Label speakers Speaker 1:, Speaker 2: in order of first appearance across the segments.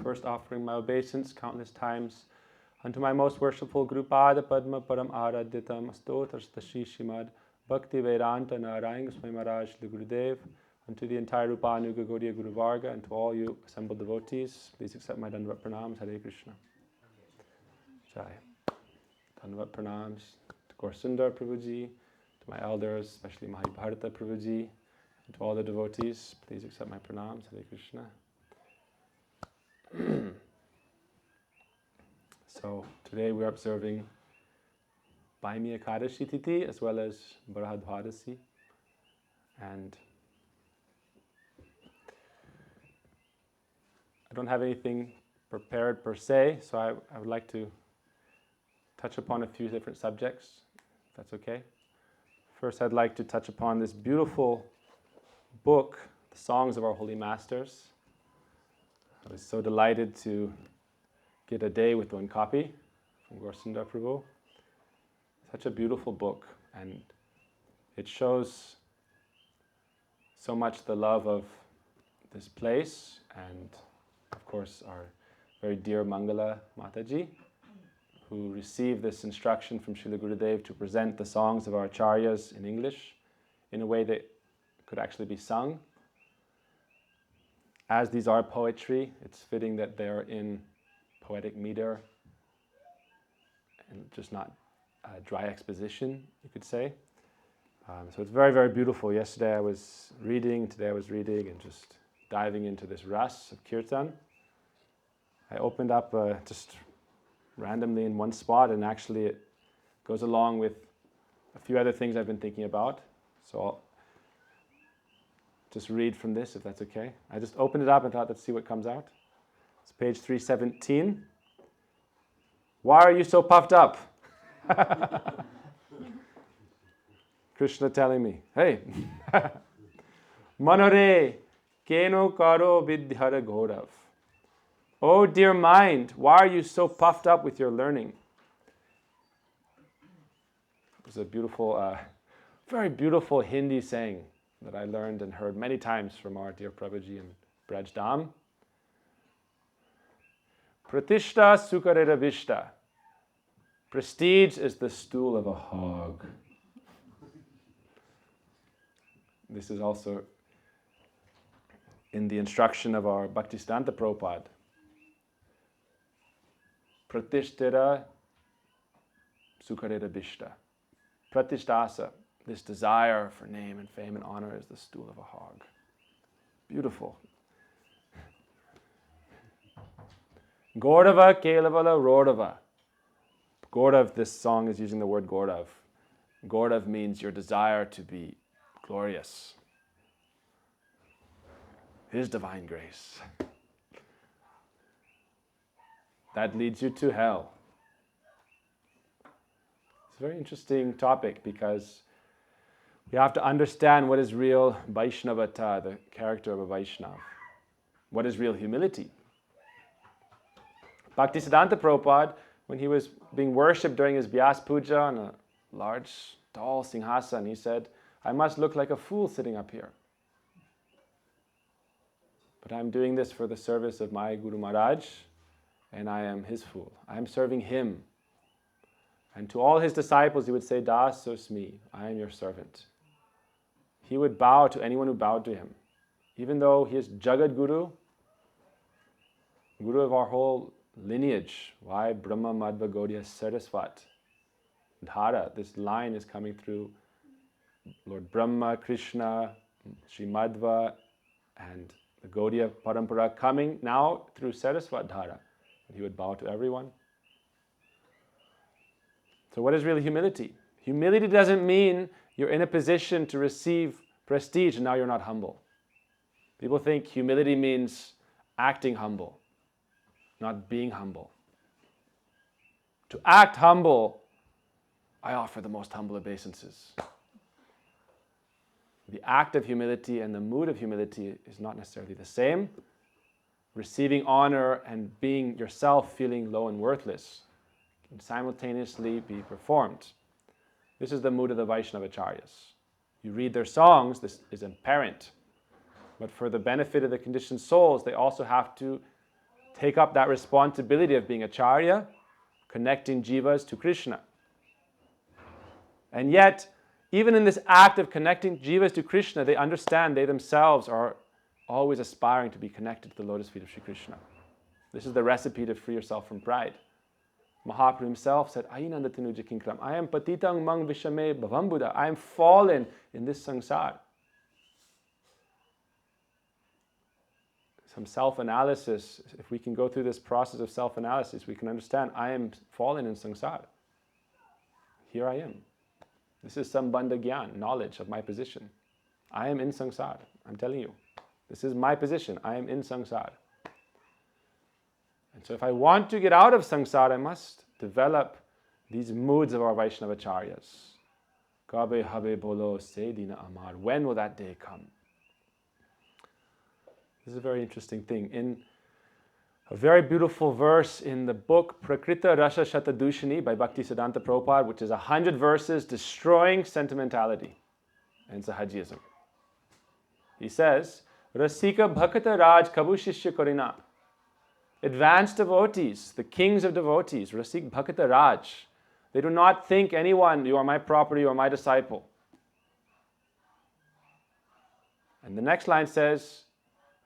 Speaker 1: first offering my obeisance countless times unto my most worshipful Guru Pada Padma Param Aradhitam Stotrasta Shishimad Bhakti Vedanta Narayana Swami Maharaj the Gurudev, unto the entire Rupanuga Gaudiya Guru Varga, and to all you assembled devotees, please accept my Dandavat Pranams. Hare Krishna. Jai. Dandavat Pranams to Gaur-Sundar Prabhuji, to my elders, especially Mahi Bharata Prabhuji, and to all the devotees, please accept my pranams. Hare Krishna. So today we are observing Baimi Ekadasi Tithi as well as Varaha-dvadasi, and I don't have anything prepared per se, so I would like to touch upon a few different subjects, if that's okay. First, I'd like to touch upon this beautiful book, The Songs of Our Holy Masters. I was so delighted to get a day with one copy from Gaur-Sundar Prabhu. Such a beautiful book, and it shows so much the love of this place, and of course our very dear Mangala Mataji, who received this instruction from Srila Gurudev to present the songs of our acharyas in English in a way that could actually be sung. As these are poetry, it's fitting that they're in poetic meter and just not dry exposition, you could say. So it's very, very beautiful. Yesterday I was reading, today I was reading, and just diving into this ras of kirtan. I opened up just randomly in one spot, and actually it goes along with a few other things I've been thinking about. So I'll just read from this, if that's okay. I just opened it up and thought, let's see what comes out. It's page 317. Why are you so puffed up? Krishna telling me, hey, Manore keno karo vidhara gorav. Oh dear mind, why are you so puffed up with your learning? It was a beautiful, very beautiful Hindi saying that I learned and heard many times from our dear Prabhuji in Braj Dham. Pratishta sukarera vishta. Prestige is the stool of a hog. This is also in the instruction of our Bhaktisiddhanta Prabhupada. Pratishtira sukarera vishta. Pratishtasa, this desire for name and fame and honor, is the stool of a hog. Beautiful. Gaurava Kelavala Rodava. Gaurav, this song is using the word Gaurav. Gaurav means your desire to be glorious. His divine grace. That leads you to hell. It's a very interesting topic because we have to understand what is real Vaishnavata, the character of a Vaishnav. What is real humility? Bhaktisiddhanta Prabhupada, when he was being worshipped during his Vyas Puja on a large, tall Singhasan, he said, I must look like a fool sitting up here. But I'm doing this for the service of my Guru Maharaj, and I am his fool. I am serving him. And to all his disciples, he would say, Dasosmi, I am your servant. He would bow to anyone who bowed to him. Even though he is Jagat Guru, Guru of our whole lineage. Why Brahma Madhva Gaudiya Sarasvat Dhara? This line is coming through Lord Brahma, Krishna, Sri Madhva, and the Gaudiya Parampara coming now through Sarasvat Dhara. He would bow to everyone. So what is really humility? Humility doesn't mean you're in a position to receive prestige and now you're not humble. People think humility means acting humble, not being humble. To act humble, I offer the most humble obeisances. The act of humility and the mood of humility is not necessarily the same. Receiving honor and being yourself feeling low and worthless can simultaneously be performed. This is the mood of the Vaishnavacharyas. You read their songs, this is apparent. But for the benefit of the conditioned souls, they also have to take up that responsibility of being acharya, connecting jivas to Krishna. And yet, even in this act of connecting jivas to Krishna, they understand they themselves are always aspiring to be connected to the lotus feet of Sri Krishna. This is the recipe to free yourself from pride. Mahaprabhu himself said, Ainanda Tinuja Kinkram, I am patitang mang vishame bhavam Buddha. I am fallen in this samsara. Some self-analysis, if we can go through this process of self-analysis, we can understand I am fallen in samsara. Here I am. This is sambandha gyan, knowledge of my position. I am in samsara. I'm telling you. This is my position. I am in samsara. And so if I want to get out of samsara, I must develop these moods of our Vaishnava acharyas. Kabe habe bolo se dina amar. When will that day come? This is a very interesting thing. In a very beautiful verse in the book Prakrita Rasa Shatadushini by Bhaktisiddhanta Prabhupada, which is 100 verses destroying sentimentality and Sahajism. He says, Rasika Bhakata Raj Kabu Shishya Korina. Advanced devotees, the kings of devotees, Rasik Bhakata Raj, they do not think anyone, you are my property, you are my disciple. And the next line says,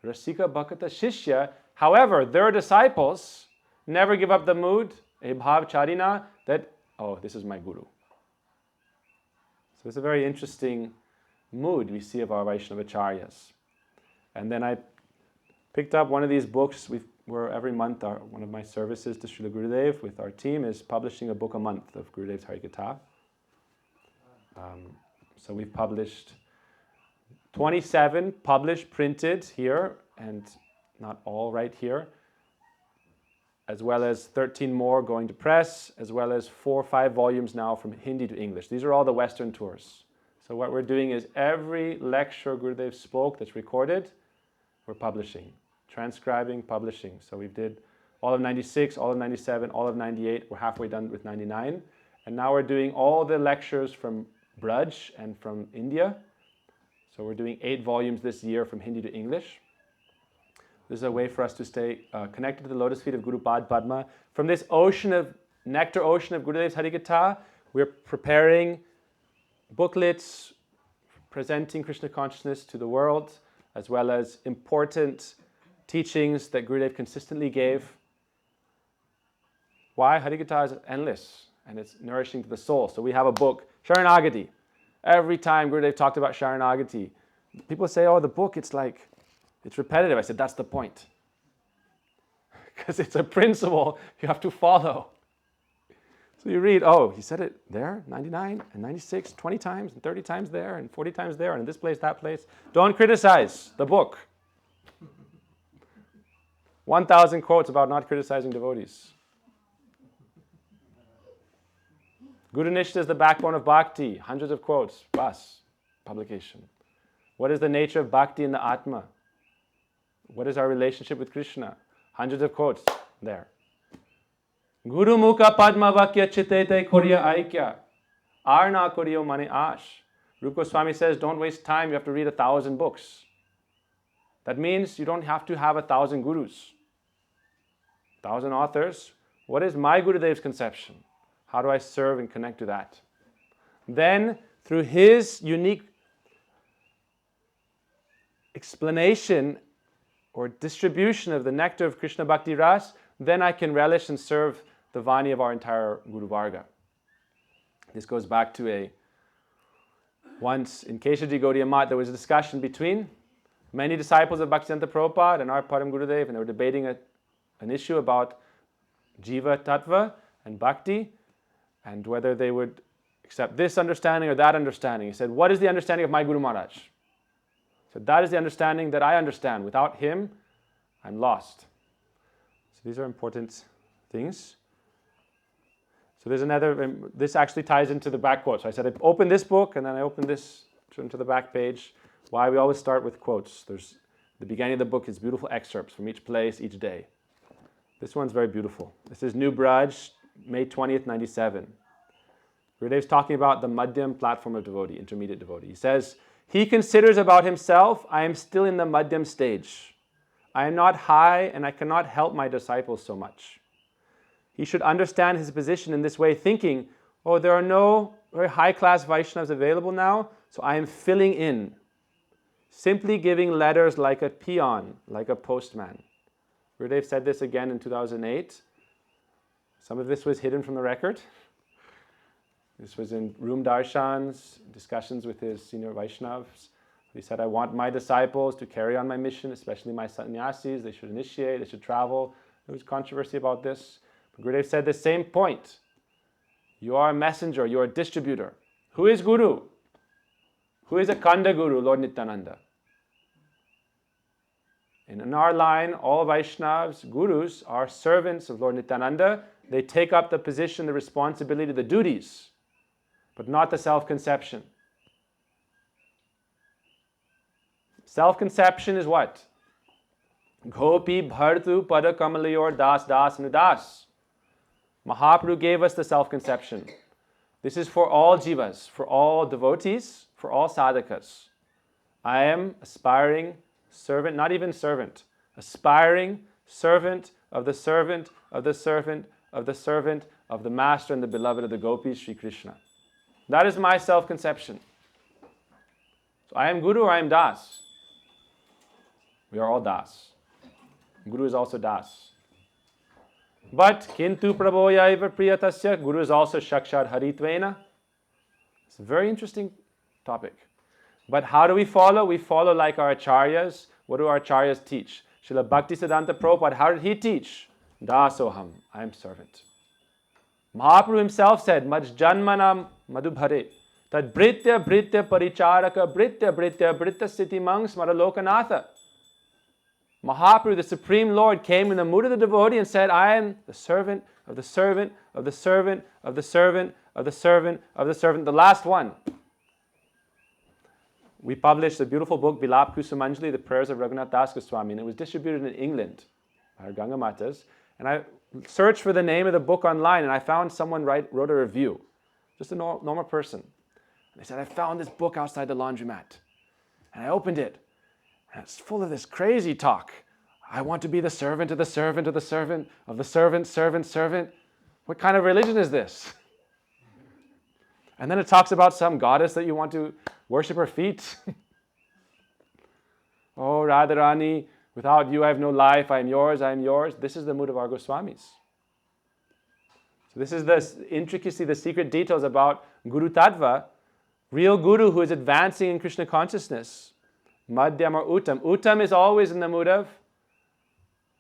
Speaker 1: Rasika Bhakata Shishya, however, their disciples never give up the mood, a bhav charina, that, oh, this is my guru. So it's a very interesting mood we see of our Vaishnava acharyas. And then I picked up one of these books. Where every month one of my services to Srila Gurudev with our team is publishing a book a month of Gurudev's Harikatha. So we've published 27 published, printed here, and not all right here, as well as 13 more going to press, as well as 4 or 5 volumes now from Hindi to English. These are all the Western tours. So what we're doing is every lecture Gurudev spoke that's recorded, we're publishing. Transcribing, publishing. So we did all of 96, all of 97, all of 98. We're halfway done with 99. And now we're doing all the lectures from Braj and from India. So we're doing 8 volumes this year from Hindi to English. This is a way for us to stay connected to the lotus feet of Guru Pad Padma. From this ocean of nectar ocean of Gurudev's Harikatha, we're preparing booklets presenting Krishna consciousness to the world, as well as important teachings that Gurudev consistently gave. Why? Harikatha is endless and it's nourishing to the soul. So we have a book, Sharanagati. Every time Gurudev talked about Sharanagati, people say, oh, the book, it's repetitive. I said, that's the point. Because it's a principle you have to follow. So you read, oh, he said it there, 99 and 96, 20 times and 30 times there and 40 times there and in this place, that place. Don't criticize the book. 1,000 quotes about not criticizing devotees. Guru Nishta is the backbone of bhakti. Hundreds of quotes. Bas, publication. What is the nature of bhakti in the Atma? What is our relationship with Krishna? Hundreds of quotes there. Guru Mukha Padma Vakya Chitete Korya Aikya. Arna Koryo Mane Ash. Rupa Goswami says, don't waste time, you have to read 1,000 books. That means you don't have to have 1,000 gurus. 1,000 authors. What is my Gurudev's conception? How do I serve and connect to that? Then, through his unique explanation or distribution of the nectar of Krishna Bhakti Ras, then I can relish and serve the Vani of our entire Guru Varga. This goes back to once in Keshaji Gaudiya Math, there was a discussion between many disciples of Bhaktisiddhanta Prabhupada and our Param Gurudev, and they were debating an issue about Jiva Tattva and Bhakti, and whether they would accept this understanding or that understanding. He said, what is the understanding of my Guru Maharaj? He said, that is the understanding that I understand. Without him, I'm lost. So these are important things. So there's another, this actually ties into the back quote. So I said, I open this book, and then I open this, turn to the back page. Why we always start with quotes. The beginning of the book is beautiful excerpts from each place, each day. This one's very beautiful. This is New Braj, May 20th, 97. Gurudev's talking about the Madhyam platform of devotee, intermediate devotee. He says, he considers about himself, I am still in the Madhyam stage. I am not high and I cannot help my disciples so much. He should understand his position in this way, thinking, oh, there are no very high-class Vaishnavas available now, so I am filling in, simply giving letters like a peon, like a postman. Gurudev said this again in 2008. Some of this was hidden from the record. This was in room darshans, discussions with his senior Vaishnavas. He said, I want my disciples to carry on my mission, especially my sannyasis. They should initiate, they should travel. There was controversy about this. But Gurudev said the same point. You are a messenger, you are a distributor. Who is Guru? Who is a Kanda Guru? Lord Nityananda. In our line, all Vaishnavas, Gurus, are servants of Lord Nityananda. They take up the position, the responsibility, the duties, but not the self-conception. Self-conception is what? Gopi bhartu pada kamalayor das das anudas. Mahaprabhu gave us the self-conception. This is for all jivas, for all devotees, for all sadhakas. I am aspiring servant, not even servant, aspiring servant of the servant of the servant of the servant of the master and the beloved of the gopis, Sri Krishna. That is my self-conception. So I am Guru or I am Das. We are all Das. Guru is also Das. But kintu prabhoya iva priyatasya, Guru is also shakshad haritvena. It's a very interesting topic. But how do we follow? We follow like our acharyas. What do our acharyas teach? Srila Bhaktisiddhanta Prabhupada, how did he teach? Dasoham, I am servant. Mahaprabhu himself said, Maj janmanam madhubhare, tad britya britya paricharaka britya britya britya sitimang smaralokanatha. Mahaprabhu, the Supreme Lord, came in the mood of the devotee and said, I am the servant of the servant of the servant of the servant of the servant of the servant, the last one. We published a beautiful book, Vilap Kusumanjali, The Prayers of Raghunath Das Goswami, and it was distributed in England by our Ganga Matas. And I searched for the name of the book online, and I found someone wrote a review, just a normal person. And they said, I found this book outside the laundromat. And I opened it, and it's full of this crazy talk. I want to be the servant of the servant of the servant of the servant, servant, servant. What kind of religion is this? And then it talks about some goddess that you want to worship her feet. Oh, Radharani, without you I have no life, I am yours, I am yours. This is the mood of our Goswamis. So this is the intricacy, the secret details about Guru Tattva, real Guru who is advancing in Krishna consciousness. Madhyam or Uttam. Uttam is always in the mood of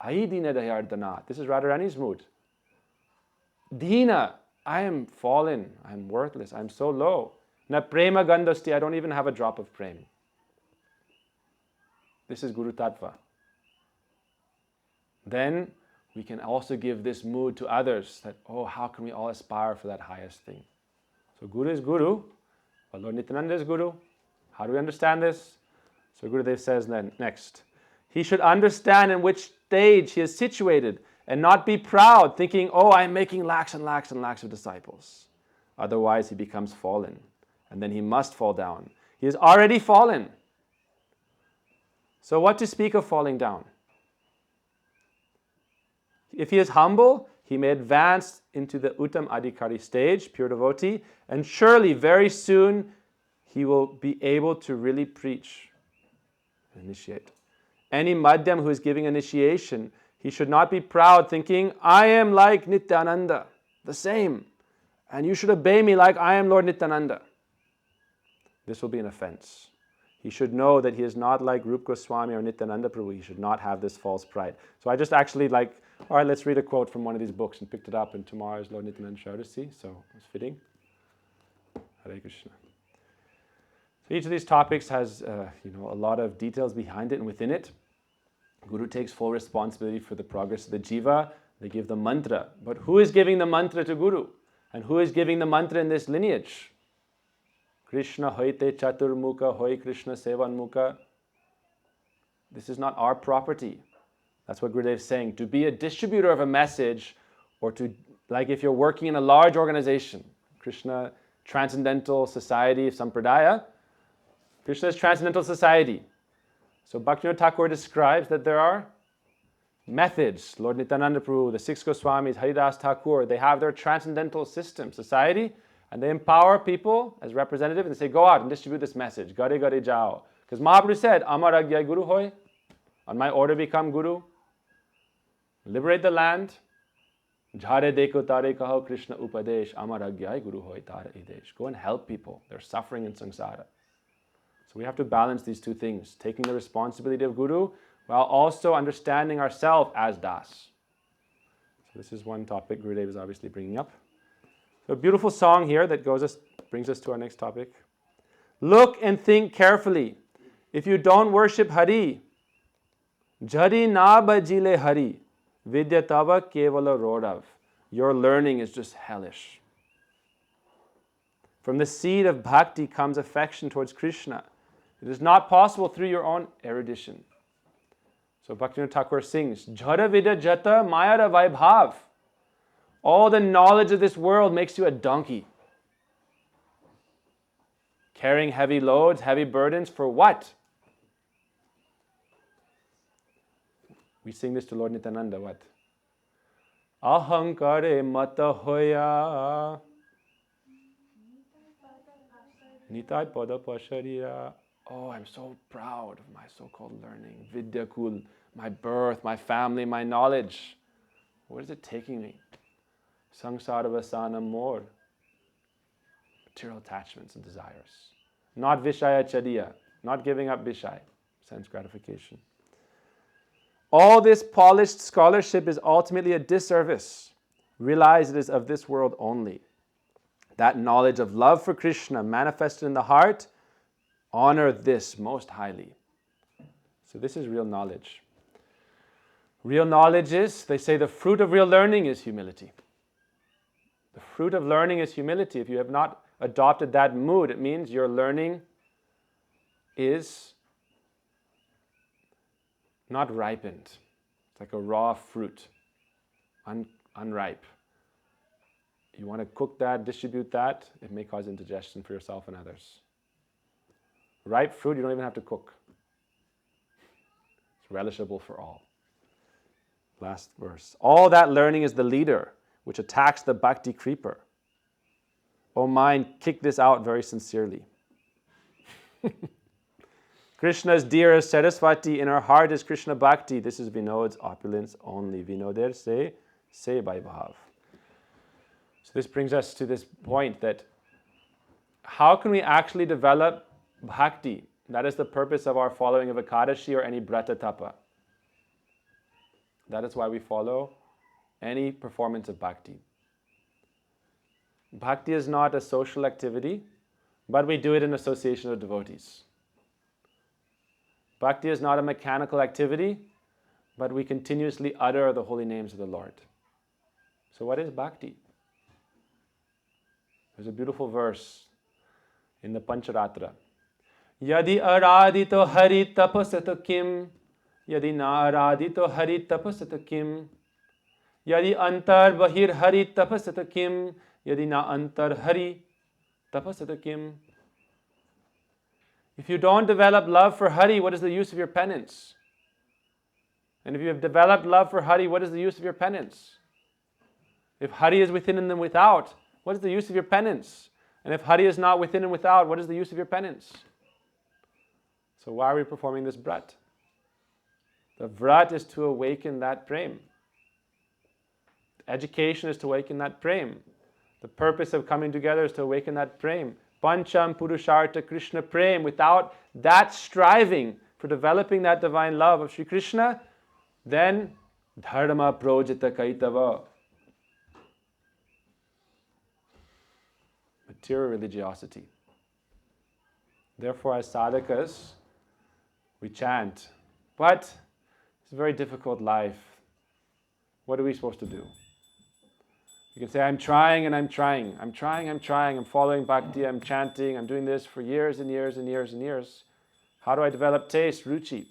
Speaker 1: Aidina Dayardana. This is Radharani's mood. Dina, I am fallen, I am worthless, I am so low. Na prema gandhasti, I don't even have a drop of prema. This is Guru Tattva. Then we can also give this mood to others that, oh, how can we all aspire for that highest thing? So Guru is Guru, but Lord Nityananda is Guru. How do we understand this? So Gurudev says then, next, he should understand in which stage he is situated and not be proud, thinking, oh, I'm making lakhs and lakhs and lakhs of disciples. Otherwise, he becomes fallen, and then he must fall down. He is already fallen. So what to speak of falling down? If he is humble, he may advance into the Uttam Adhikari stage, pure devotee, and surely very soon he will be able to really preach, initiate. Any Madhyam who is giving initiation, he should not be proud, thinking, I am like Nityananda, the same, and you should obey me like I am Lord Nityananda. This will be an offense. He should know that he is not like Rupa Goswami or Nityananda Prabhu. He should not have this false pride. So I just actually all right, let's read a quote from one of these books, and picked it up in tomorrow's Lord Nityananda Ekadasi, so it's fitting. Hare Krishna. So each of these topics has a lot of details behind it and within it. Guru takes full responsibility for the progress of the jiva. They give the mantra. But who is giving the mantra to Guru? And who is giving the mantra in this lineage? Krishna hoite chaturmukha hoi Krishna sevanmukha. This is not our property. That's what Gurudev is saying. To be a distributor of a message, or to, like if you're working in a large organization, Krishna Transcendental Society of Sampradaya, Krishna's Transcendental Society. So Bhaktivinoda Thakur describes that there are methods. Lord Nityananda Prabhu, the six Goswamis, Haridas Thakur, they have their transcendental system, society, and they empower people as representatives and they say, go out and distribute this message. Gare gare jao. Because Mahaprabhu said, Amar Agyai Guru hoy. On my order become Guru. Liberate the land. Jhare deko tare kaho Krishna upadesh. Amar Agyai Guru hoy tara idesh. Go and help people. They're suffering in samsara. So we have to balance these two things. Taking the responsibility of Guru while also understanding ourselves as Das. So this is one topic Gurudev is obviously bringing up. So a beautiful song here that brings us to our next topic. Look and think carefully. If you don't worship Hari, Jari na bajile Hari, Vidya tava kevala rodav. Your learning is just hellish. From the seed of bhakti comes affection towards Krishna. It is not possible through your own erudition. So Bhaktivinoda Thakur sings, Jhara vida jata mayara vaibhav. All the knowledge of this world makes you a donkey. Carrying heavy loads, heavy burdens, for what? We sing this to Lord Nityananda, what? Ahankare mata hoya Nitai pada pasharira. Oh, I'm so proud of my so-called learning. Vidya kul, my birth, my family, my knowledge. Where is it taking me? Sangsara vasana more. Material attachments and desires. Not vishaya chadiya, not giving up vishaya, sense gratification. All this polished scholarship is ultimately a disservice. Realize it is of this world only. That knowledge of love for Krishna manifested in the heart, honor this most highly. So this is real knowledge. Real knowledge is, they say, the fruit of real learning is humility. The fruit of learning is humility. If you have not adopted that mood, it means your learning is not ripened. It's like a raw fruit, unripe. You want to cook that, distribute that, it may cause indigestion for yourself and others. Ripe fruit, you don't even have to cook. It's relishable for all. Last verse. All that learning is the leader, which attacks the bhakti creeper. O mind, kick this out very sincerely. Krishna's dearest Saraswati, in her heart is Krishna Bhakti. This is Vinod's opulence only. Vinoder say by bhav. So this brings us to this point that how can we actually develop bhakti? That is the purpose of our following of Ekadasi or any Brata Tapa. That is why we follow any performance of bhakti. Bhakti is not a social activity, but we do it in association of devotees. Bhakti is not a mechanical activity, but we continuously utter the holy names of the Lord. So what is bhakti? There's a beautiful verse in the Pancharatra. Yadi aradito hari tapasata kim, yadi na aradito hari tapasata kim, yadi antar bahir hari tapasata kim, yadi na antar hari tapasata kim. If you don't develop love for Hari, what is the use of your penance? And if you have developed love for Hari, what is the use of your penance? If Hari is within and then without, what is the use of your penance? And if Hari is not within and without, what is the use of your penance? So why are we performing this vrat? The vrat is to awaken that prem. Education is to awaken that prem. The purpose of coming together is to awaken that prem. Pancham Purushartha Krishna Prem. Without that striving for developing that divine love of Sri Krishna, then Dharma Projita Kaitava. Material religiosity. Therefore, as sadhakas, we chant. But it's a very difficult life. What are we supposed to do? You can say, I'm trying and I'm trying. I'm trying. I'm following bhakti. I'm chanting. I'm doing this for years and years and years and years. How do I develop taste, ruchi?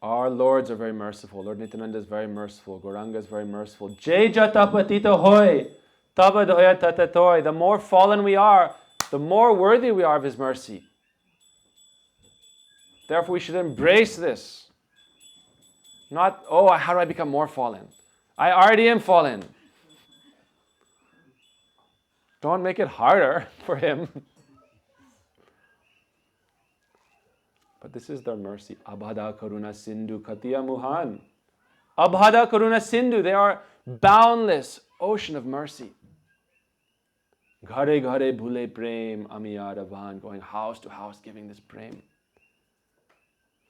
Speaker 1: Our lords are very merciful. Lord Nityananda is very merciful. Gauranga is very merciful. Jai jatapatita hoy, tavad hoya tatatoy. The more fallen we are, the more worthy we are of His mercy. Therefore, we should embrace this. Not, oh, how do I become more fallen? I already am fallen. Don't make it harder for him. But this is their mercy. Abhada karuna sindhu katiya muhan. Abhada karuna sindhu. They are boundless ocean of mercy. Ghare ghare bhule prem amiyaravan. Going house to house giving this prem.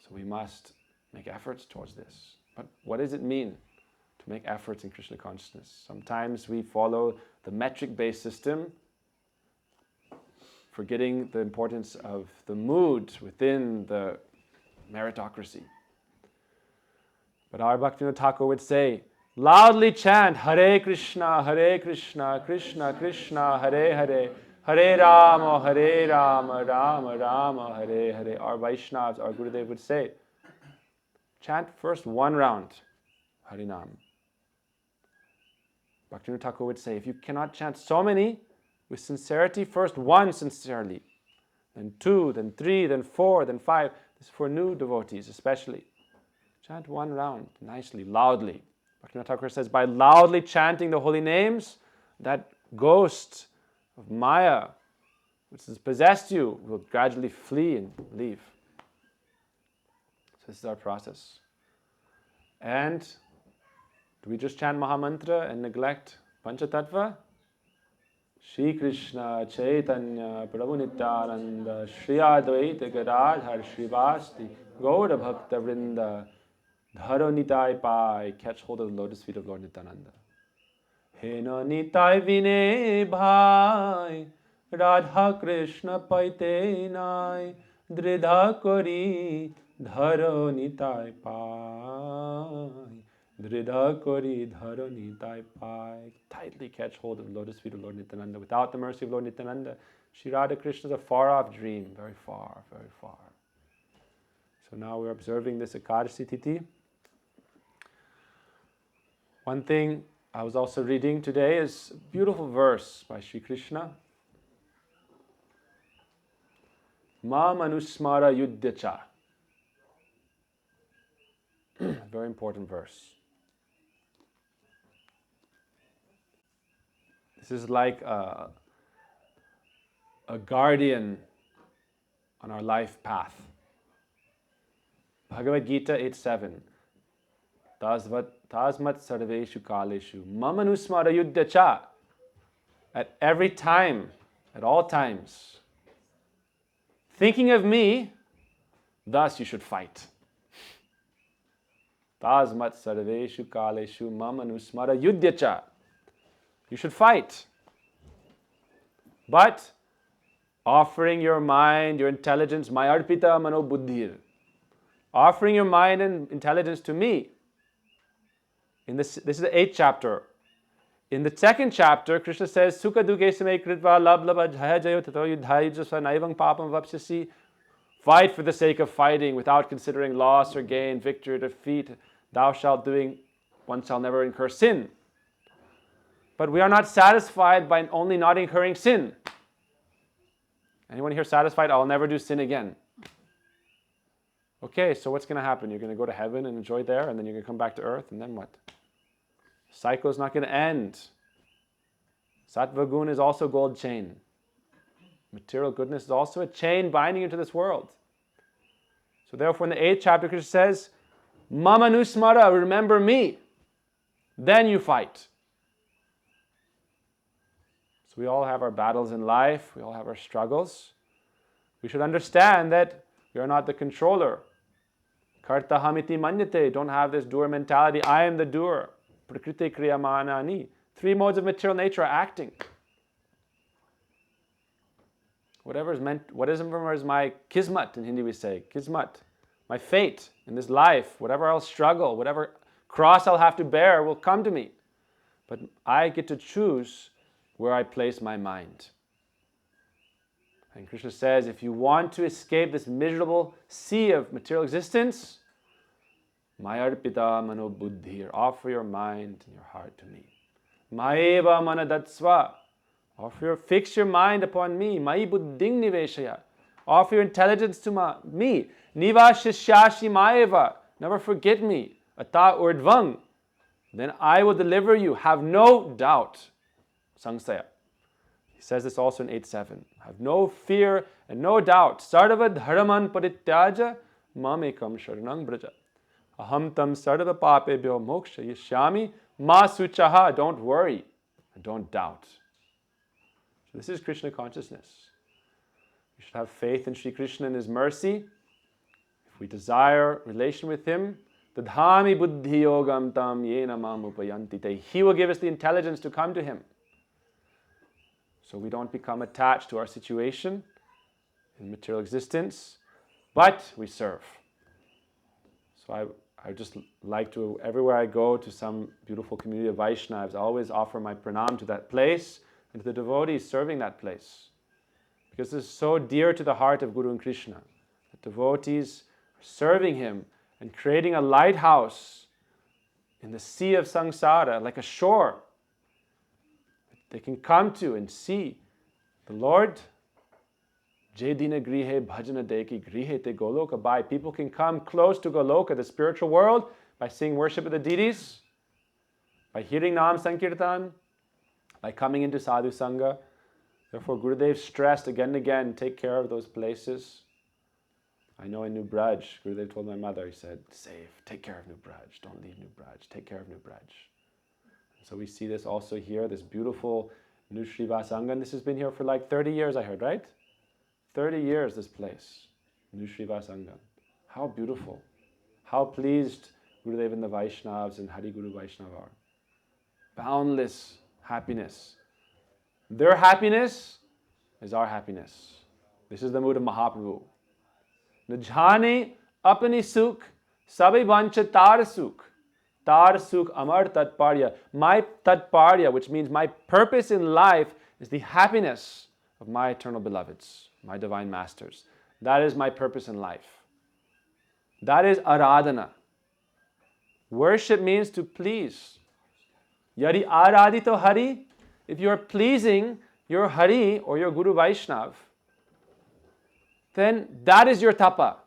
Speaker 1: So we must make efforts towards this. But what does it mean to make efforts in Krishna consciousness? Sometimes we follow the metric-based system, forgetting the importance of the mood within the meritocracy. But our Bhaktivinoda Thakur would say, loudly chant Hare Krishna, Krishna Krishna, Hare Hare, Hare Rama, Rama Rama, Hare Hare. Our Vaishnavas, our Gurudev would say, chant first one round, Harinam. Bhaktivinoda Thakur would say, if you cannot chant so many with sincerity, first one sincerely, then two, then three, then four, then five. This is for new devotees especially. Chant one round nicely, loudly. Bhaktivinoda Thakur says, by loudly chanting the holy names, that ghost of Maya, which has possessed you, will gradually flee and leave. So this is our process. And do we just chant Mahamantra and neglect Panchatattva? Shri Krishna Chaitanya Prabhu Nityananda Shri Advaita Gadadhar Srivasti Gaura Bhakta Vrinda Dharo Nitai Pai. Catch hold of the lotus feet of Lord Nityananda. Hena Nitai Vine Bhai Radha Krishna Paite Nai Dridha Kori Dharo Nitai Pai. Dridha Kori Dharo Nitai Pai. Tightly catch hold of the lotus feet of Lord Nityananda. Without the mercy of Lord Nityananda, Shri Radha Krishna is a far-off dream, very far, very far. So now we're observing this Ekadasi Tithi. One thing I was also reading today is a beautiful verse by Shri Krishna. Ma manusmara yuddhacha. Very important verse. This is like a guardian on our life path. Bhagavad Gita 8.7. Tasmat sarveshu kaleshu mamanusmara yuddhacha. At every time, at all times, thinking of me, thus you should fight. Tasmat sarveshu kaleshu mamanusmara yuddhacha. You should fight. But offering your mind, your intelligence, mayarpita mano buddhir. Offering your mind and intelligence to me. This is the 8th chapter. In the 2nd chapter, Krishna says, Sukha duke samay kritva lab laba jaya jayo tato yudhayi jasva naivang papam vapsyasi. Fight for the sake of fighting without considering loss or gain, victory or defeat. Thou shalt doing, one shall never incur sin. But we are not satisfied by only not incurring sin. Anyone here satisfied? I'll never do sin again. Okay, so what's going to happen? You're going to go to heaven and enjoy there, and then you're going to come back to earth, and then what? Cycle is not going to end. Sattva gun is also gold chain. Material goodness is also a chain binding you to this world. So therefore in the 8th chapter, Krishna says, Mama nusmara, remember me. Then you fight. So we all have our battles in life. We all have our struggles. We should understand that we are not the controller. Karta hamiti manyate. Don't have this doer mentality. I am the doer. Prakriti kriyamanani. 3 modes of material nature are acting. Whatever is my kismat, in Hindi we say. Kismat. My fate in this life. Whatever I'll struggle, whatever cross I'll have to bear will come to me. But I get to choose where I place my mind. And Krishna says, if you want to escape this miserable sea of material existence, mayarpita mano buddhir, offer your mind and your heart to me. Maeva manadatsva, fix your mind upon me. Mai buddhing niveshaya, offer your intelligence to me. Niva shishyashi maeva, never forget me. ata urdvang, then I will deliver you. Have no doubt. Sangsaya. He says this also in 8.7. Have no fear and no doubt. Sarva dharaman parityaja mamekam sharanang braja. Aham tam sarva papebhyo moksha yashyami ma suchaha. Don't worry and don't doubt. So this is Krishna consciousness. We should have faith in Sri Krishna and His mercy. If we desire relation with Him, Tadhami buddhi yogam tam yena mam upayanti te. He will give us the intelligence to come to Him. So we don't become attached to our situation in material existence, but we serve. So I just like to, everywhere I go to some beautiful community of Vaishnavas, I always offer my pranam to that place and to the devotees serving that place. Because this is so dear to the heart of Guru and Krishna. The devotees are serving Him and creating a lighthouse in the sea of samsara, like a shore. They can come to and see the Lord. Jedina grihe bhajana deki grihe te goloka bai. People can come close to Goloka, the spiritual world, by seeing worship of the deities, by hearing Nam Sankirtan, by coming into Sadhu Sangha. Therefore, Gurudev stressed again and again, take care of those places. I know in New Braj, Gurudev told my mother, he said, save, take care of New Braj, don't leave New Braj, take care of New Braj. So we see this also here, this beautiful new Srivas Angan. This has been here for like 30 years, I heard, right? 30 years, this place, new Srivas Angan. How beautiful. How pleased Gurudev and the Vaishnavas and Hari Guru Vaishnava are. Boundless happiness. Their happiness is our happiness. This is the mood of Mahaprabhu. Najhane apani sukh, sabai vancha tar sukh. Tar sukh amar tatparya. My tatparya, which means my purpose in life, is the happiness of my eternal beloveds, my divine masters. That is my purpose in life. That is aradhana. Worship means to please. Yadi aradito hari. If you are pleasing your Hari or your Guru Vaishnav, then that is your tapa.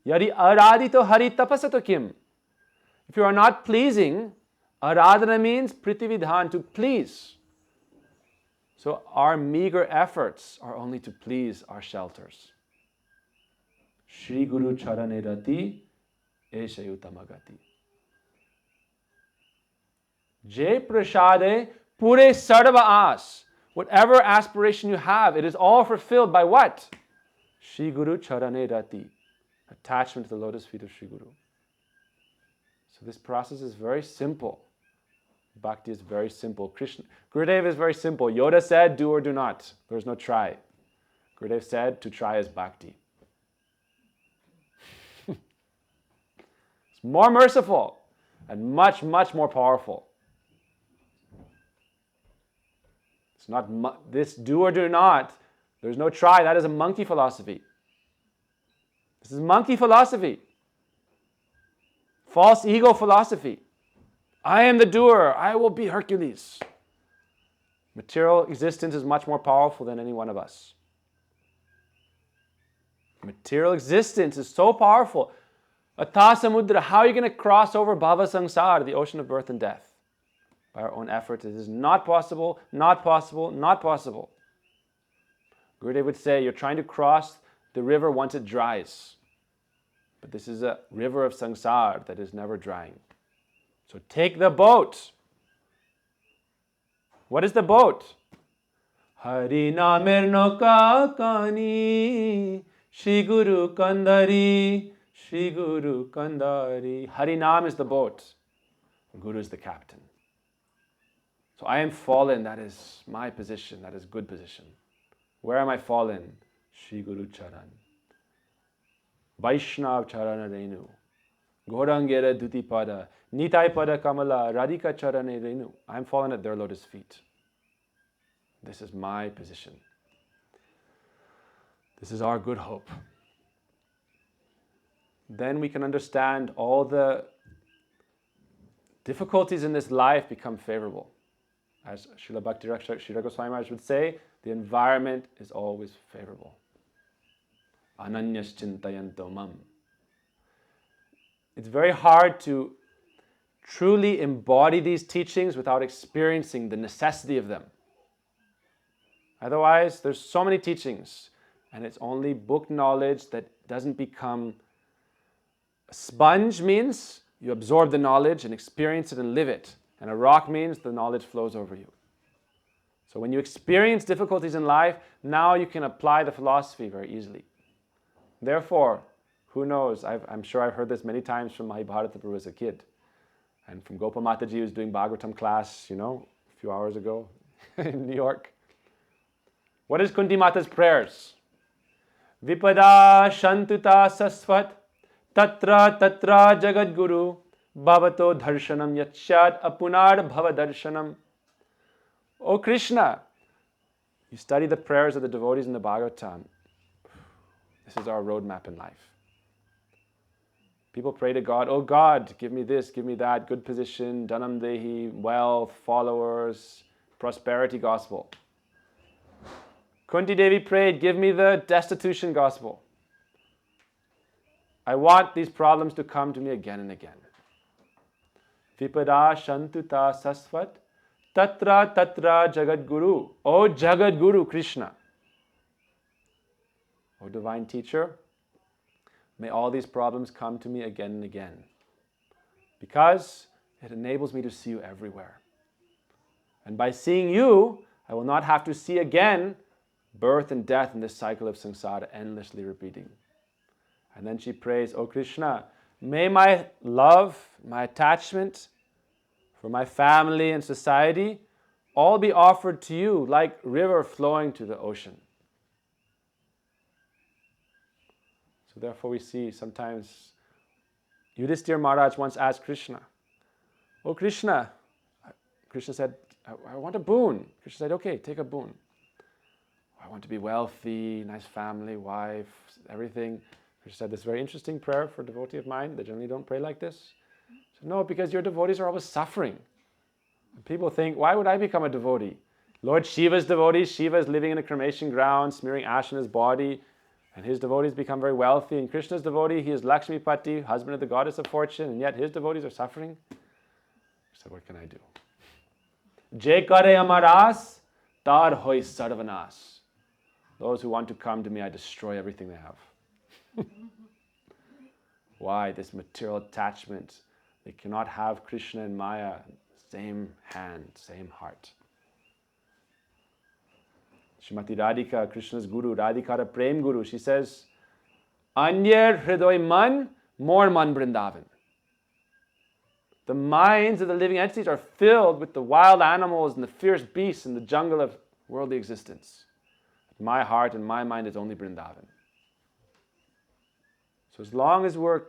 Speaker 1: Yadi aradito hari tapasato kim. If you are not pleasing, aradhana means pritividhan, to please. So our meager efforts are only to please our shelters. Shri Guru Charane Rati Eshayutamagati. Jai Prashade Pure Sarva As. Whatever aspiration you have, it is all fulfilled by what? Shri Guru Charane Rati. Attachment to the lotus feet of Shri Guru. So this process is very simple. Bhakti is very simple. Gurudev is very simple. Yoda said, do or do not. There is no try. Gurudev said, to try is bhakti. It's more merciful and much, much more powerful. It's not this do or do not. There's no try. That is a monkey philosophy. This is monkey philosophy. False ego philosophy. I am the doer. I will be Hercules. Material existence is much more powerful than any one of us. Material existence is so powerful. Atha samudra, how are you going to cross over bhava samsara, the ocean of birth and death? By our own efforts. It is not possible, not possible, not possible. Gurudev would say, you're trying to cross the river once it dries. But this is a river of samsara that is never drying. So take the boat. What is the boat? Hari Namer Noka Kani Shri Guru Kandari Shri Guru Kandari. Hari Nam is the boat. Guru is the captain. So I am fallen. That is my position. That is good position. Where am I fallen? Shri Guru Charan. Vaishnav Charana Renu. Gaurangera Duti Pada. Nitai Pada Kamala. Radhika Charane Renu. I am fallen at their lotus feet. This is my position. This is our good hope. Then we can understand all the difficulties in this life become favorable. As Srila Bhakti Srila Goswami Maharaj would say, the environment is always favorable. Ananyas chintayanto mam. it's very hard to truly embody these teachings without experiencing the necessity of them. Otherwise, there's so many teachings, and it's only book knowledge that doesn't become a sponge. Means you absorb the knowledge and experience it and live it. And a rock means the knowledge flows over you. So when you experience difficulties in life, now you can apply the philosophy very easily. Therefore, who knows, I'm sure I've heard this many times from Mahabharata Prabhu as a kid. And from Gopal Mataji, who was doing Bhagavatam class, a few hours ago in New York. What is Kunti Mata's prayers? Vipada shantuta sasvat tatra tatra jagat guru bhavato darshanam yachyat apunar bhava darshanam. O Krishna, you study the prayers of the devotees in the Bhagavatam. This is our roadmap in life. People pray to God, oh God, give me this, give me that, good position, dhanam dehi, wealth, followers, prosperity gospel. Kunti Devi prayed, give me the destitution gospel. I want these problems to come to me again and again. Vipada shantuta sasvat tatra tatra jagat guru. O jagat guru Krishna. O divine teacher, may all these problems come to me again and again. Because it enables me to see you everywhere. And by seeing you, I will not have to see again birth and death in this cycle of samsara, endlessly repeating. And then she prays, O Krishna, may my love, my attachment for my family and society all be offered to you like river flowing to the ocean. So therefore we see sometimes Yudhishthira Maharaj once asked Krishna, O Krishna, Krishna said, I want a boon. Krishna said, okay, take a boon. I want to be wealthy, nice family, wife, everything. Krishna said this very interesting prayer for a devotee of mine. They generally don't pray like this. Said, no, because your devotees are always suffering. And people think, why would I become a devotee? Lord Shiva's devotees, Shiva is living in a cremation ground, smearing ash in his body, and his devotees become very wealthy. And Krishna's devotee, he is Lakshmipati, husband of the goddess of fortune, and yet his devotees are suffering. He said, what can I do? Je kare amaras, tar hoy sarvanas. Those who want to come to me, I destroy everything they have. Why? This material attachment. They cannot have Krishna and Maya, same hand, same heart. Srimati Radhika, Krishna's guru, Radhikara Prem Guru, she says, Anyer hridoy man, more man Vrindavan. The minds of the living entities are filled with the wild animals and the fierce beasts in the jungle of worldly existence. My heart and my mind is only Vrindavan. So as long as we're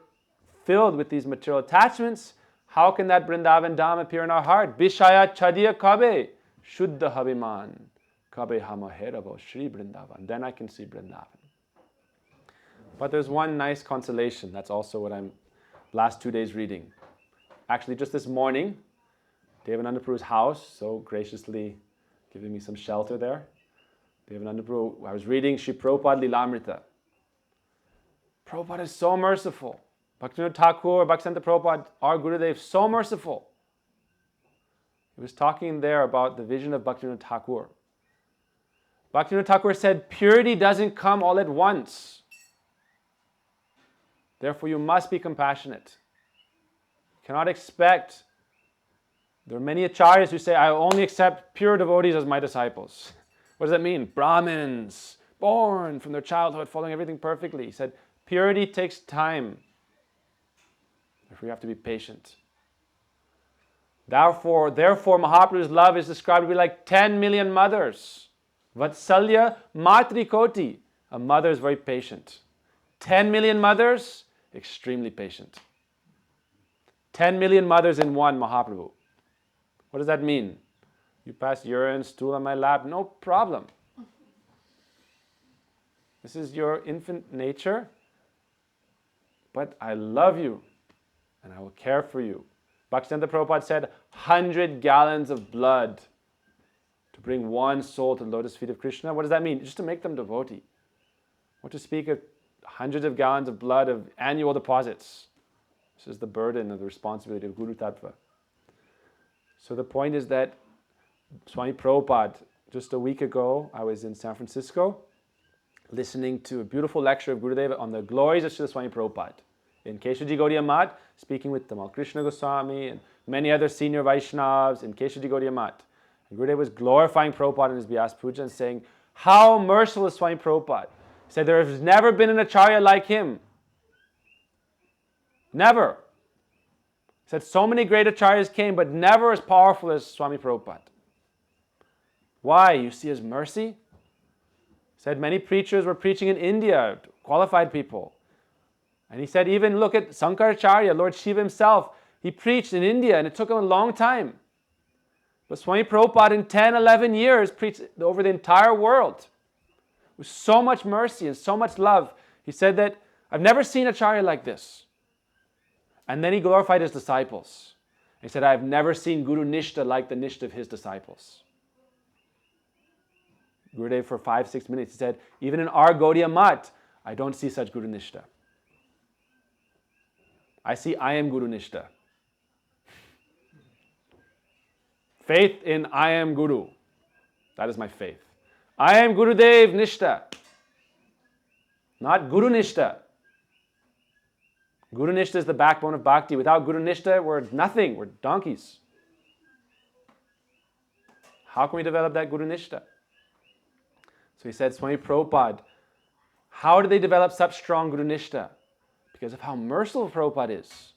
Speaker 1: filled with these material attachments, how can that Vrindavan Dham appear in our heart? Bishaya chadiya kabe, shuddha habiman, kabe hamaherabo, Shri Vrindavan. Then I can see Vrindavan. But there's one nice consolation. That's also what I'm last 2 days reading. Actually, just this morning, Devananda Prabhu's house, so graciously giving me some shelter there. Devananda Prabhu, I was reading Sri Prabhupada Lilamrita. Prabhupada is so merciful. Bhaktivinoda Thakur, Bhaktisiddhanta Prabhupada, our Gurudev, so merciful. He was talking there about the vision of Bhaktivinoda Thakur. Bhaktivinoda Thakur said, purity doesn't come all at once. Therefore, you must be compassionate. You cannot expect. There are many acharyas who say, I only accept pure devotees as my disciples. What does that mean? Brahmins, born from their childhood, following everything perfectly. He said, purity takes time. Therefore, you have to be patient. Therefore, Mahaprabhu's love is described to be like 10 million mothers. Vatsalya matrikoti. A mother is very patient. 10 million mothers, extremely patient. 10 million mothers in one Mahaprabhu. What does that mean? You pass urine, stool on my lap, no problem. This is your infant nature, but I love you and I will care for you. Bhaktisiddhanta Prabhupada said, 100 gallons of blood to bring one soul to the lotus feet of Krishna. What does that mean? Just to make them devotee. What to speak of hundreds of gallons of blood of annual deposits. This is the burden of the responsibility of Guru Tattva. So the point is that Swami Prabhupada, just a week ago, I was in San Francisco listening to a beautiful lecture of Gurudeva on the glories of Srila Swami Prabhupada. In Keshaji Gaudiya Math, speaking with Tamal Krishna Goswami and many other senior Vaishnavas in Keshaji Gaudiya Math. And Gurudeva was glorifying Prabhupada in his Vyas Puja and saying, how merciful is Swami Prabhupada. He said, there has never been an acharya like him. Never. He said, so many great acharyas came, but never as powerful as Swami Prabhupada. Why? You see his mercy? He said, many preachers were preaching in India, qualified people. And he said, even look at Sankaracharya, Lord Shiva himself. He preached in India and it took him a long time. But Swami Prabhupada in 10, 11 years preached over the entire world. With so much mercy and so much love. He said that, I've never seen a acharya like this. And then he glorified his disciples. He said, I've never seen Guru Nishta like the Nishta of his disciples. Gurudev for 5-6 minutes, he said, even in our Gaudiya Math, I don't see such Guru Nishta. I see I am Guru Nishta. Faith in I am Guru. That is my faith. I am Gurudev Nishta. Not Guru Nishta. Guru Nishta is the backbone of bhakti. Without Guru Nishta, we're nothing. We're donkeys. How can we develop that Guru Nishta? So he said, Swami Prabhupada, how did they develop such strong Guru Nishta? Because of how merciful Prabhupada is.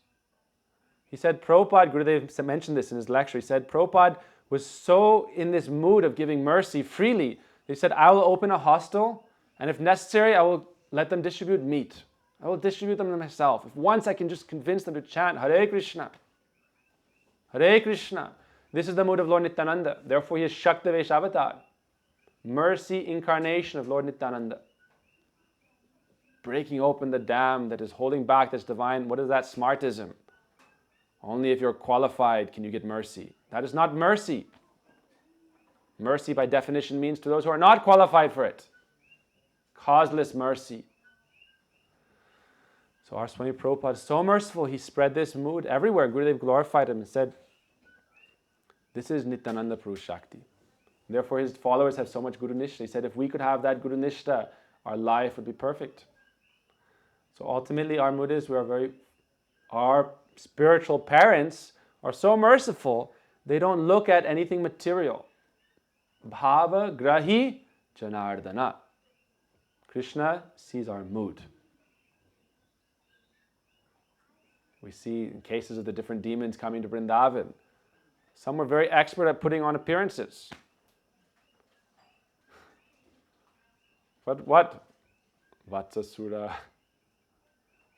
Speaker 1: He said, Prabhupada, Gurudev mentioned this in his lecture, he said, Prabhupada was so in this mood of giving mercy freely, he said, I will open a hostel, and if necessary, I will let them distribute meat. I will distribute them to myself. If once I can just convince them to chant Hare Krishna, Hare Krishna. This is the mood of Lord Nityananda. Therefore, he is Shaktavesh Avatar. Mercy incarnation of Lord Nityananda. Breaking open the dam that is holding back this divine, what is that? Smartism. Only if you're qualified can you get mercy. That is not mercy. Mercy by definition means to those who are not qualified for it. Causeless mercy. So our Swami Prabhupada is so merciful, he spread this mood everywhere. Gurudev glorified him and said, this is Nityananda Purusha Shakti. Therefore his followers have so much Guru Nishta. He said, if we could have that Guru Nishta, our life would be perfect. So ultimately our mood is, our spiritual parents are so merciful, they don't look at anything material. Bhava grahi janardana. Krishna sees our mood. We see in cases of the different demons coming to Vrindavan, some were very expert at putting on appearances. But what? Vatsasura,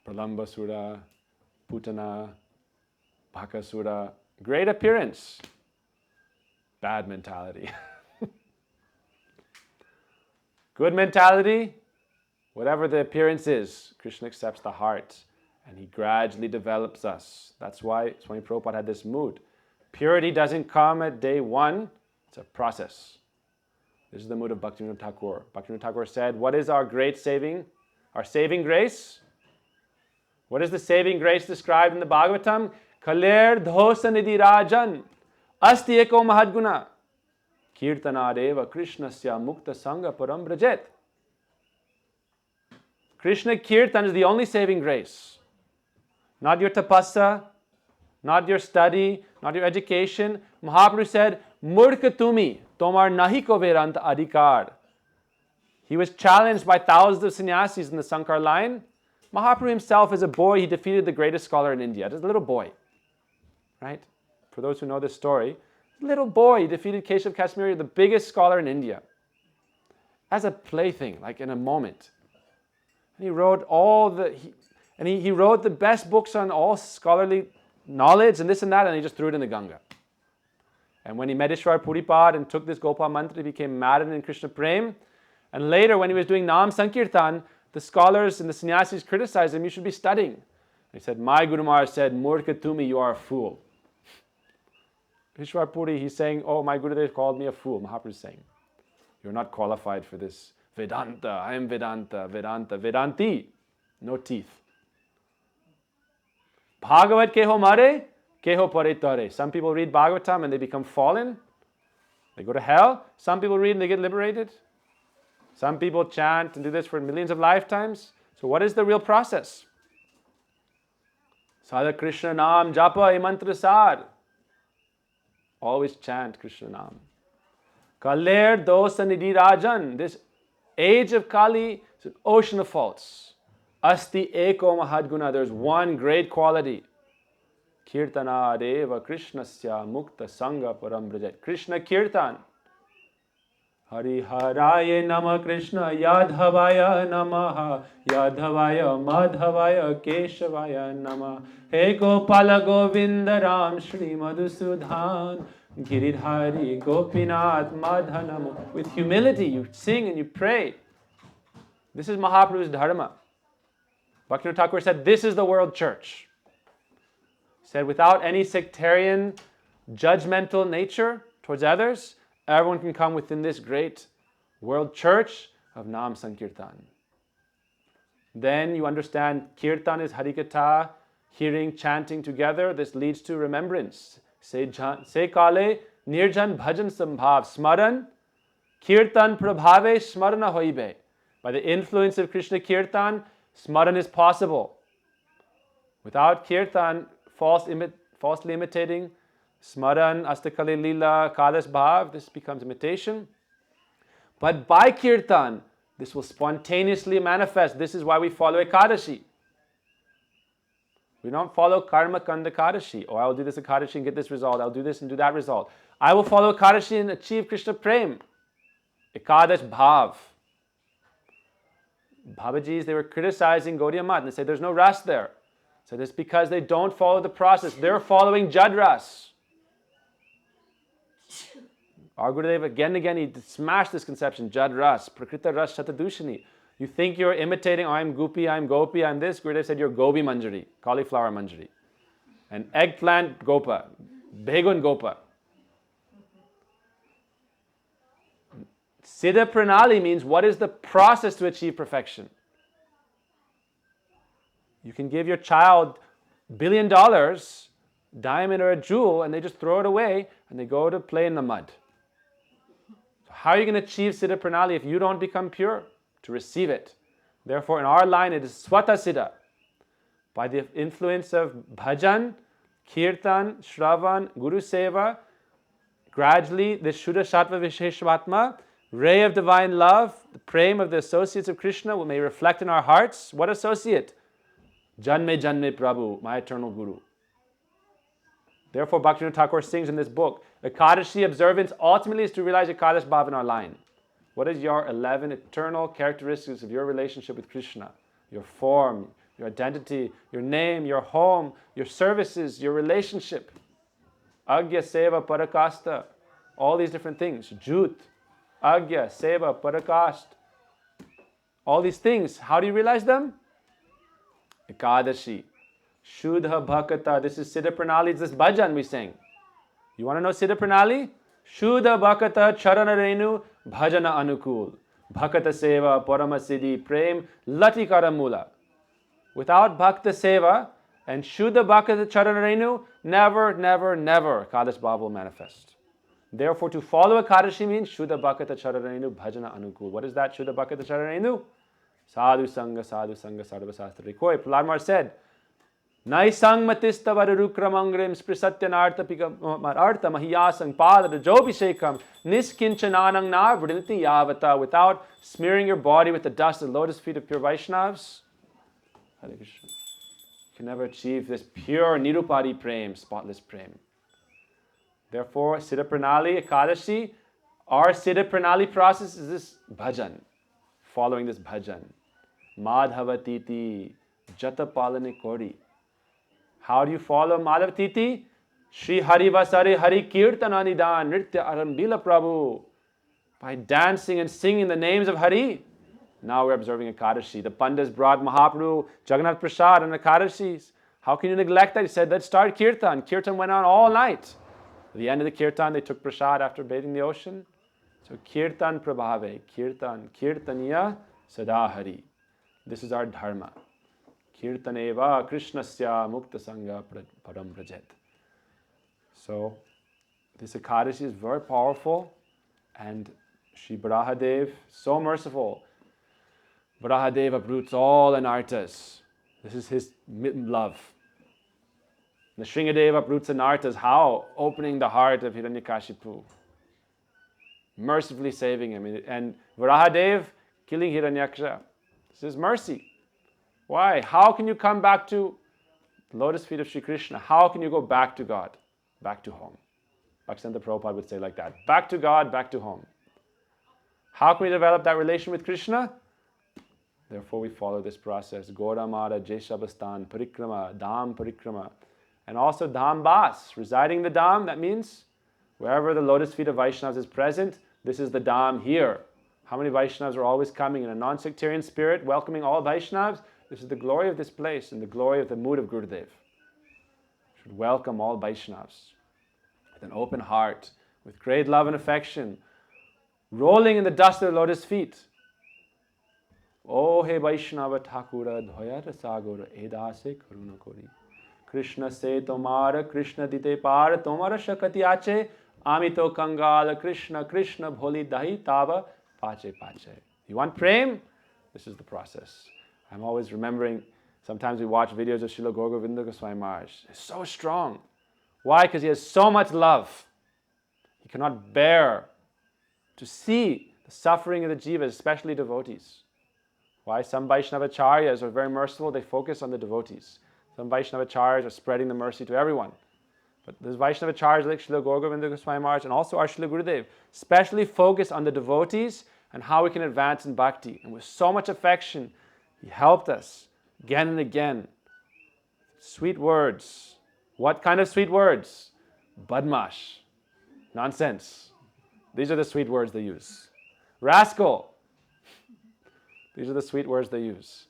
Speaker 1: Pralambasura, Putana, Bhakasura, great appearance, bad mentality. Good mentality, whatever the appearance is, Krishna accepts the heart and he gradually develops us. That's why Swami Prabhupada had this mood. Purity doesn't come at day one, it's a process. This is the mood of Bhaktivinoda Thakur. Bhaktivinoda Thakur said, what is our saving grace? What is the saving grace described in the Bhagavatam? Kaler dhosa nidhi rajan asti eko mahadguna kirtanadeva krishnasya mukta sangha param brajet. Krishna Kirtan is the only saving grace. Not your tapasa, not your study, not your education. Mahaprabhu said, Murkha tumi, tomar nahi ko vedanta adhikar. He was challenged by thousands of sannyasis in the Sankar line. Mahaprabhu himself, as a boy, he defeated the greatest scholar in India. As a little boy, right? For those who know this story, little boy, he defeated Keshav Kashmiri, the biggest scholar in India. As a plaything, like in a moment. And he wrote he wrote the best books on all scholarly knowledge and this and that, and he just threw it in the Ganga. And when he met Ishwar Puripad and took this Gopal mantra, he became maddened in Krishna Prem. And later, when he was doing Nam Sankirtan, the scholars and the sannyasis criticized him, you should be studying. And he said, my Guru Maharaj said, Murkha tumi, you are a fool. Ishwar Puri, he's saying, oh, my Gurudev called me a fool. Mahaprabhu is saying, you're not qualified for this. Vedanta, I am Vedanta, Vedanta, Vedanti. No teeth. Bhagavat keho mare, keho pare tare. Some people read Bhagavatam and they become fallen. They go to hell. Some people read and they get liberated. Some people chant and do this for millions of lifetimes. So what is the real process? Sada Krishna Nam Japa Mantra Sar. Always chant Krishna Nam. Kaler Dosa Nidhi Rajan. This age of Kali is an ocean of faults. Asti Eko Mahadguna. There's one great quality. Kirtana Deva Krishnasya Mukta Sangha Param Brajat. Krishna Kirtan. Hari Haraye Nama Krishna Yadhavaya Namaha Yadhavaya Madhavaya Keshavaya Nama He Gopala Govinda Ram Shri Madhusudhan Giridhari Gopinath Madhanam. With humility you sing and you pray. This is Mahaprabhu's dharma. Bhaktivinoda Thakur said this is the world church. He said without any sectarian judgmental nature towards others, everyone can come within this great world church of Nam Sankirtan. Then you understand Kirtan is Harikatha, hearing, chanting together. This leads to remembrance. Se kale nirjan bhajan sambhav smaran kirtan prabhave smarana hoibe. By the influence of Krishna Kirtan, smaran is possible. Without Kirtan, falsely imitating Smaran, Astakali Lila, Kalas Bhav, this becomes imitation. But by Kirtan, this will spontaneously manifest. This is why we follow Ekadasi. We don't follow Karma Kanda Ekadasi. Oh, I will do this Ekadasi and get this result. I'll do this and do that result. I will follow Ekadasi and achieve Krishna Prem. Ekadash Bhav. Babajis, they were criticizing Gaudiya Math and they say there's no ras there. So this is because they don't follow the process. They're following Jad Ras. Our Gurudev again and again, he smashed this conception, Jad Ras, Prakrita Ras Shatadushani. You think you're imitating, oh, I'm Gopi, I'm Gopi, I'm this. Gurudev said you're Gobi Manjari, cauliflower Manjari. And eggplant Gopa, Begun Gopa. Siddha Pranali means what is the process to achieve perfection. You can give your child $1 billion, diamond or a jewel, and they just throw it away and they go to play in the mud. How are you going to achieve Siddha Pranali if you don't become pure to receive it? Therefore, in our line, it is Swata Siddha. By the influence of bhajan, kirtan, shravan, guru seva, gradually this Shuddha Sattva Visheshvatma, ray of divine love, the prem of the associates of Krishna may reflect in our hearts. What associate? Janme Janme Prabhu, my eternal Guru. Therefore, Bhaktivinoda Thakur sings in this book, Ekadasi observance ultimately is to realize Ekadash Bhav in our line. What is your 11 eternal characteristics of your relationship with Krishna? Your form, your identity, your name, your home, your services, your relationship. Agya, Seva, Parakasta. All these different things. Jut, Agya, Seva, Parakast. All these things. How do you realize them? Ekadashi. Shuddha Bhakata. This is Siddha Pranali. It's this bhajan we sing. You want to know Siddha Pranali? Shuddha Bhakata Charana Renu Bhajana Anukul. Bhakata Seva Parama Siddhi Prem Latikara Mula. Without Bhakta Seva and Shuddha Bhakata Charana Renu, never, never, never Ekadash Bhav will manifest. Therefore, to follow Ekadashi means Shuddha Bhakata Charana Renu Bhajana Anukul. What is that Shuddha Bhakata Charana Renu? Sadhu Sangha, Sadhu Sangha, Sarva Sastra Rikoi. Prahlad said, Nai sang matista varurukramangrim sprisatyanartha artha mahiyasang pada jobishekam niskinchananang na vrinati yavata. Without smearing your body with the dust of the lotus feet of pure Vaishnavas, Hare Krishna, you can never achieve this pure nirupadi prem, spotless prem. Therefore, Siddha Pranali, Ekadasi, our Siddha Pranali process is this bhajan, following this bhajan. Madhavatiti, Jata Palani Kori. How do you follow Madhavatiti? Shri Hari Vasari Hari Kirtananidan Nritya Arambila Prabhu. By dancing and singing the names of Hari. Now we're observing Ekadashi. The Pandits brought Mahaprabhu, Jagannath Prasad and Ekadashis. How can you neglect that? He said, let's start Kirtan. Kirtan went on all night. At the end of the Kirtan, they took Prasad after bathing the ocean. So Kirtan Prabhave, Kirtan, Kirtaniya Sadahari. This is our dharma. Kirtaneva Krishnasya Mukta Sangha Param Prajet. So this Ekadasi is very powerful, and Shri Varaha-dev, so merciful. Varaha-dev uproots all anarthas. This is his love. Nrsingadeva uproots anarthas. How? Opening the heart of Hiranyakashipu. Mercifully saving him. And Varaha-dev killing Hiranyaksha. This is mercy. Why? How can you come back to the lotus feet of Sri Krishna? How can you go back to God? Back to home. Bhaktivinoda Prabhupada would say like that. Back to God, back to home. How can we develop that relation with Krishna? Therefore we follow this process. Gauramara, Jeshabastan, Parikrama, Dham Parikrama. And also Dham Bas, residing in the Dham. That means wherever the lotus feet of Vaishnavas is present, this is the Dham here. How many Vaishnavas are always coming in a non-sectarian spirit, welcoming all Vaishnavas? This is the glory of this place and the glory of the mood of Gurudev. Should welcome all Vaishnavas with an open heart, with great love and affection, rolling in the dust of the lotus feet. Oh he Vaishnava Thakura Dhoyara Sagura Edase Karuna Kori. Krishna se tomara, Krishna dite par, tomara shakati ache, amito kangala, Krishna, Krishna bholi dahi tava, pache pache. You want prem? This is the process. I'm always remembering, sometimes we watch videos of Srila Gaura Govinda Goswami Maharaj. He's so strong. Why? Because he has so much love. He cannot bear to see the suffering of the jivas, especially devotees. Why? Some Vaishnavacharyas are very merciful, they focus on the devotees. Some Vaishnavacharyas are spreading the mercy to everyone. But there's Vaishnavacharyas like Srila Gaura Govinda Goswami Maharaj and also our Srila Gurudev, especially focus on the devotees and how we can advance in bhakti. And with so much affection, he helped us again and again. Sweet words. What kind of sweet words? Badmash. Nonsense. These are the sweet words they use. Rascal. These are the sweet words they use.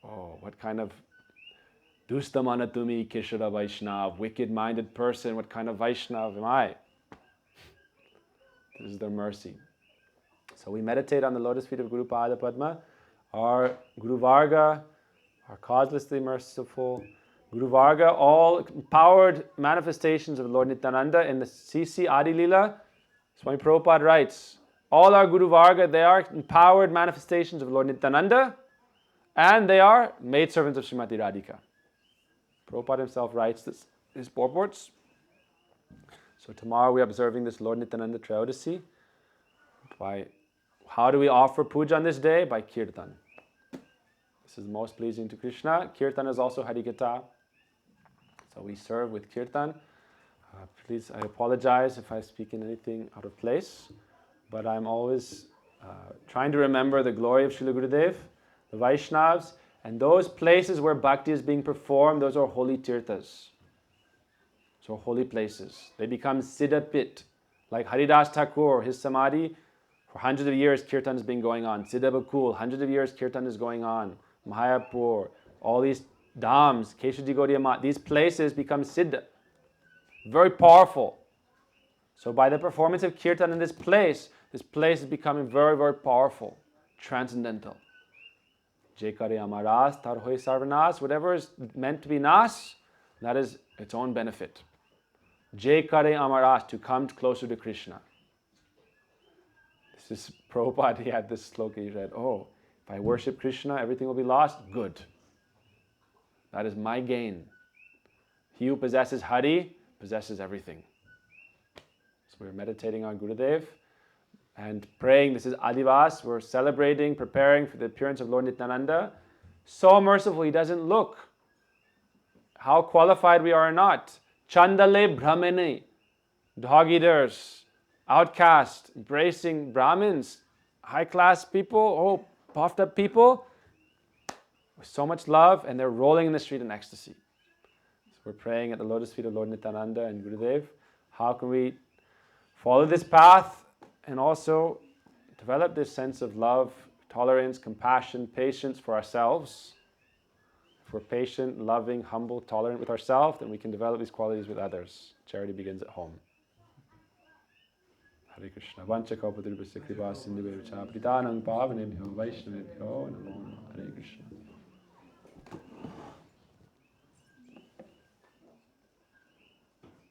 Speaker 1: Oh, what kind of Dustamanatumi Kishara Vaishnav, wicked-minded person, what kind of Vaishnav am I? This is their mercy. So we meditate on the lotus feet of Guru Pada Padma, our Guru Varga, our causelessly merciful Guru Varga, all empowered manifestations of Lord Nityananda in the CC Adi Lila. Swami Prabhupada writes, all our Guru Varga, they are empowered manifestations of Lord Nityananda, and they are maidservants of Srimati Radhika. Prabhupada himself writes his purports. So tomorrow we are observing this Lord Nityananda Trayodasi. How do we offer puja on this day? By kirtan. This is most pleasing to Krishna. Kirtan is also Harikatha. So we serve with kirtan. Please, I apologize if I speak in anything out of place, but I'm always trying to remember the glory of Srila Gurudev, the Vaishnavas, and those places where bhakti is being performed, those are holy tirthas. So holy places. They become Siddha Pit. Like Haridas Thakur, his samadhi, for hundreds of years kirtan has been going on. Siddha Bakul, hundreds of years kirtan is going on. Mahayapur, all these dhams, Keshaji Gaudiya Mat, these places become Siddha. Very powerful. So by the performance of kirtan in this place is becoming very, very powerful, transcendental. Jekare amaras, tarhoy sarvanas, whatever is meant to be nas, that is its own benefit. Jekare amaras, to come closer to Krishna. This is Prabhupada, he had this sloka, he read, oh, if I worship Krishna, everything will be lost? Good. That is my gain. He who possesses Hari possesses everything. So we're meditating on Gurudev and praying. This is Adivas. We're celebrating, preparing for the appearance of Lord Nityananda. So merciful, he doesn't look how qualified we are or not. Chandale Brahmani, dog-eaters, outcast, embracing Brahmins, high-class people, oh, puffed up people, with so much love, and they're rolling in the street in ecstasy. So we're praying at the lotus feet of Lord Nityananda and Gurudev. How can we follow this path and also develop this sense of love, tolerance, compassion, patience for ourselves? If we're patient, loving, humble, tolerant with ourselves, then we can develop these qualities with others. Charity begins at home. Hare Krishna. Vanchakalpatarubhasya kripa sindhubhyo cha paritanang pavanebhyo vaishnavebhyo namo namaha. Hare Krishna.